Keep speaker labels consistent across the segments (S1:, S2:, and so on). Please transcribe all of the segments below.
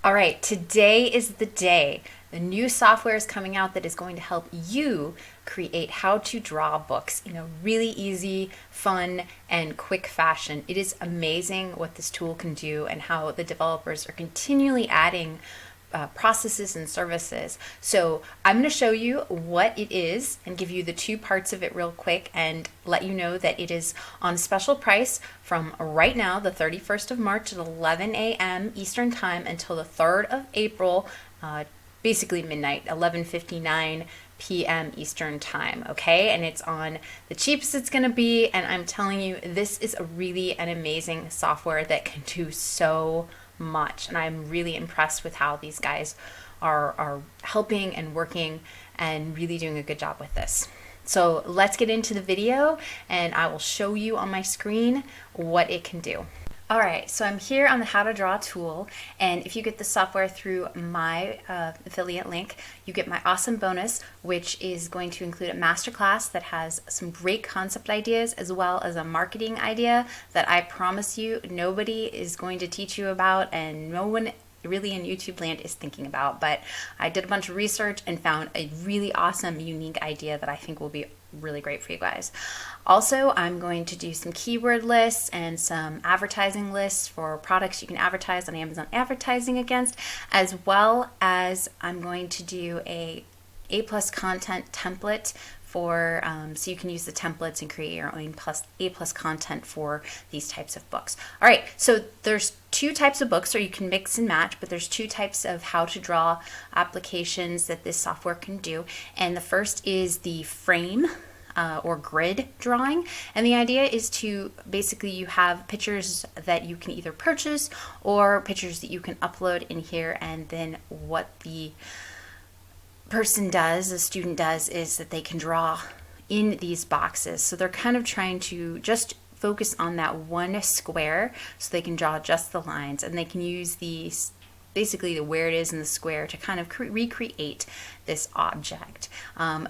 S1: All right, today is the day. The new software is coming out that is going to help you create how to draw books in a really easy, fun, and quick fashion. It is amazing what this tool can do and how the developers are continually adding processes and services. So I'm going to show you what it is and give you the two parts of it real quick and let you know that it is on special price from right now, the 31st of March at 11 a.m. Eastern Time until the 3rd of April, basically midnight, 11:59 p.m. Eastern Time, okay? And it's on the cheapest it's going to be, and I'm telling you, this is really an amazing software that can do so much, and I'm really impressed with how these guys are helping and working and really doing a good job with this. So let's get into the video and I will show you on my screen what it can do. All right, so I'm here on the How to Draw tool, and if you get the software through my affiliate link, you get my awesome bonus, which is going to include a masterclass that has some great concept ideas as well as a marketing idea that I promise you nobody is going to teach you about and no one really in YouTube land is thinking about. But I did a bunch of research and found a really awesome, unique idea that I think will be really great for you guys. Also, I'm going to do some keyword lists and some advertising lists for products you can advertise on Amazon advertising against, as well as I'm going to do a A+ content template for so you can use the templates and create your own A+ content for these types of books. All right, so there's two types of books, or you can mix and match, but there's two types of how to draw applications that this software can do. And the first is the frame or grid drawing, and the idea is to basically you have pictures that you can either purchase or pictures that you can upload in here, and then what the person does, the student does, is that they can draw in these boxes. So they're kind of trying to just focus on that one square so they can draw just the lines, and they can use these basically where it is in the square to kind of recreate this object.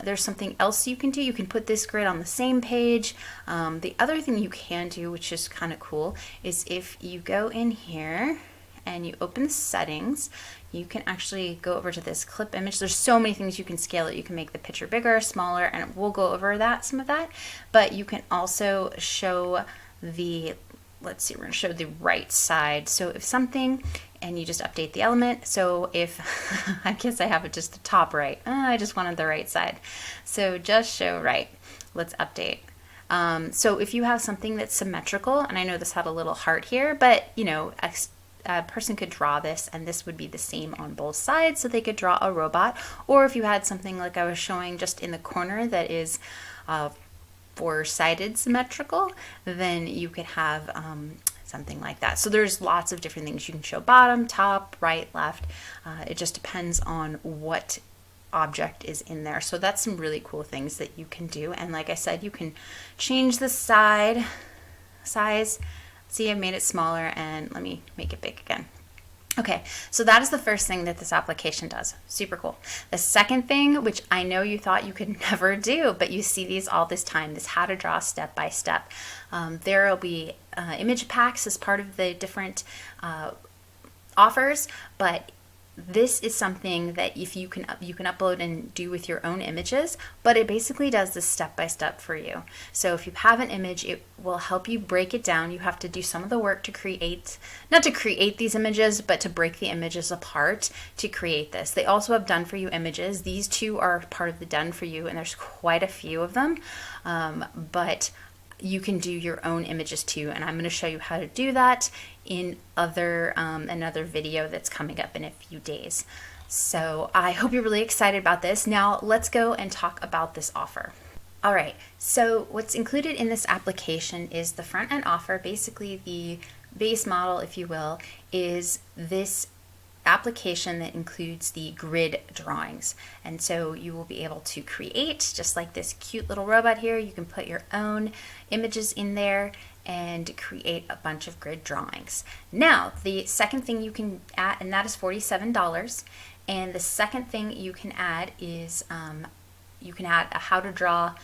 S1: There's something else you can do. You can put this grid on the same page. The other thing you can do, which is kind of cool, is if you go in here and you open the settings, you can actually go over to this clip image. There's so many things you can scale it. You can make the picture bigger, smaller, and we'll go over that, some of that. But you can also show the, let's see, we're gonna show the right side. So if something, and you just update the element. So if, I guess I have it just the top right. I just wanted the right side. So just show right. Let's update. So if you have something that's symmetrical, and I know this had a little heart here, but you know, a person could draw this and this would be the same on both sides, so they could draw a robot. Or if you had something like I was showing just in the corner that is four-sided symmetrical, then you could have something like that. So there's lots of different things. You can show bottom, top, right, left. It just depends on what object is in there. So that's some really cool things that you can do. And like I said, you can change the size. See, I've made it smaller, and let me make it big again. Okay, so that is the first thing that this application does. Super cool. The second thing, which I know you thought you could never do, but you see these all this time, this how to draw step by step. There will be image packs as part of the different offers, but this is something that if you can upload and do with your own images, but it basically does this step by step for you. So if you have an image, it will help you break it down. You have to do some of the work to create, not to create these images, but to break the images apart to create this. They also have done for you images. These two are part of the done for you, and there's quite a few of them, but you can do your own images too, and I'm going to show you how to do that in another video that's coming up in a few days. So I hope you're really excited about this. Now let's go and talk about this offer. All right, so what's included in this application is the front end offer. Basically the base model, if you will, is this application that includes the grid drawings, and so you will be able to create just like this cute little robot here. You can put your own images in there and create a bunch of grid drawings. Now the second thing you can add, and that is $47, and the second thing you can add is you can add a how to draw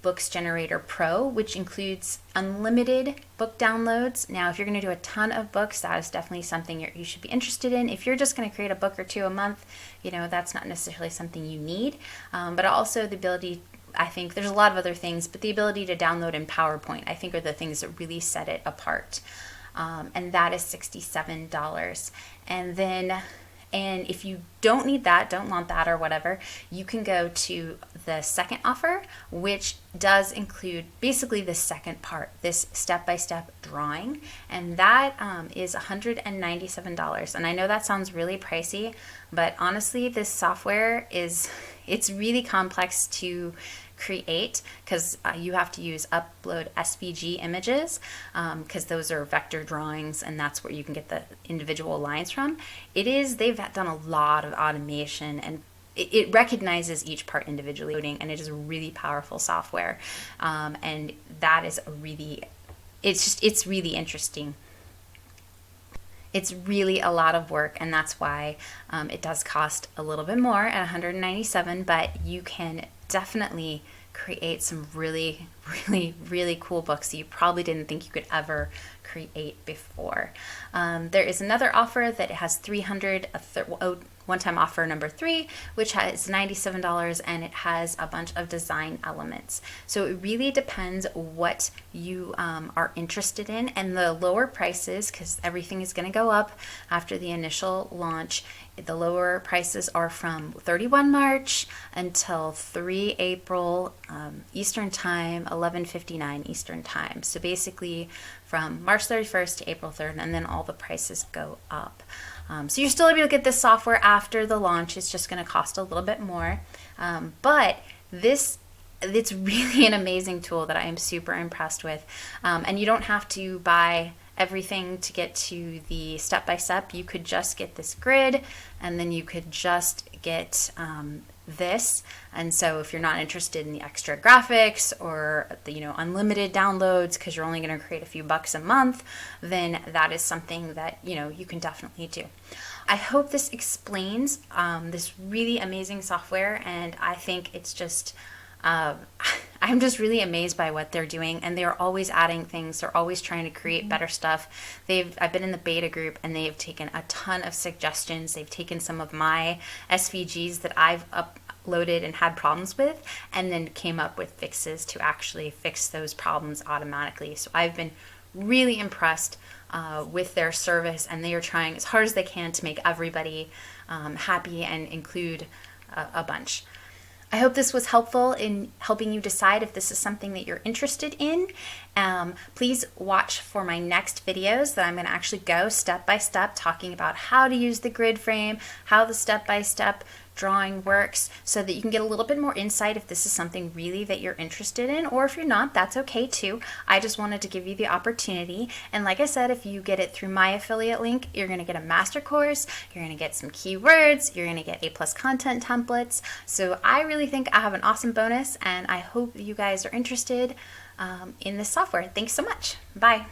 S1: Books Generator Pro, which includes unlimited book downloads. Now, if you're going to do a ton of books, that is definitely something you should be interested in. If you're just going to create a book or two a month, that's not necessarily something you need. But also the ability, I think there's a lot of other things, but the ability to download in PowerPoint, I think, are the things that really set it apart. And that is $67. And if you don't need that, don't want that or whatever, you can go to the second offer, which does include basically the second part, this step-by-step drawing. And that is $197. And I know that sounds really pricey, but honestly, this software it's really complex to create because you have to upload SVG images because those are vector drawings, and that's where you can get the individual lines from. They've done a lot of automation, and it recognizes each part individually, and it is a really powerful software. And that is it's really interesting. It's really a lot of work, and that's why it does cost a little bit more at $197, but you can definitely create some really, really, really cool books that you probably didn't think you could ever create before. There is another offer that has 300, one-time offer number 3, which has $97, and it has a bunch of design elements. So it really depends what you are interested in, and the lower prices, because everything is going to go up after the initial launch, the lower prices are from 31 March until 3 April Eastern Time, 11:59 Eastern Time. So basically from March 31st to April 3rd, and then all the prices go up. So you're still able to get this software after the launch. It's just going to cost a little bit more. But it's really an amazing tool that I am super impressed with. And you don't have to buy everything to get to the step-by-step. You could just get this grid, and then you could just get this. And so if you're not interested in the extra graphics or the unlimited downloads because you're only going to create a few bucks a month, then that is something that you can definitely do. I hope this explains this really amazing software, and I think it's just I'm just really amazed by what they're doing, and they're always adding things. They're always trying to create better stuff. I've been in the beta group, and they've taken a ton of suggestions. They've taken some of my SVGs that I've uploaded and had problems with, and then came up with fixes to actually fix those problems automatically. So I've been really impressed with their service, and they are trying as hard as they can to make everybody happy and include a bunch. I hope this was helpful in helping you decide if this is something that you're interested in. Please watch for my next videos that I'm going to actually go step by step talking about how to use the grid frame, how the step-by-step drawing works, so that you can get a little bit more insight if this is something really that you're interested in, or if you're not, that's okay too. I just wanted to give you the opportunity, and like I said, if you get it through my affiliate link, you're going to get a master course, you're going to get some keywords, you're going to get A+ content templates. So I really think I have an awesome bonus, and I hope you guys are interested in this software. Thanks so much. Bye.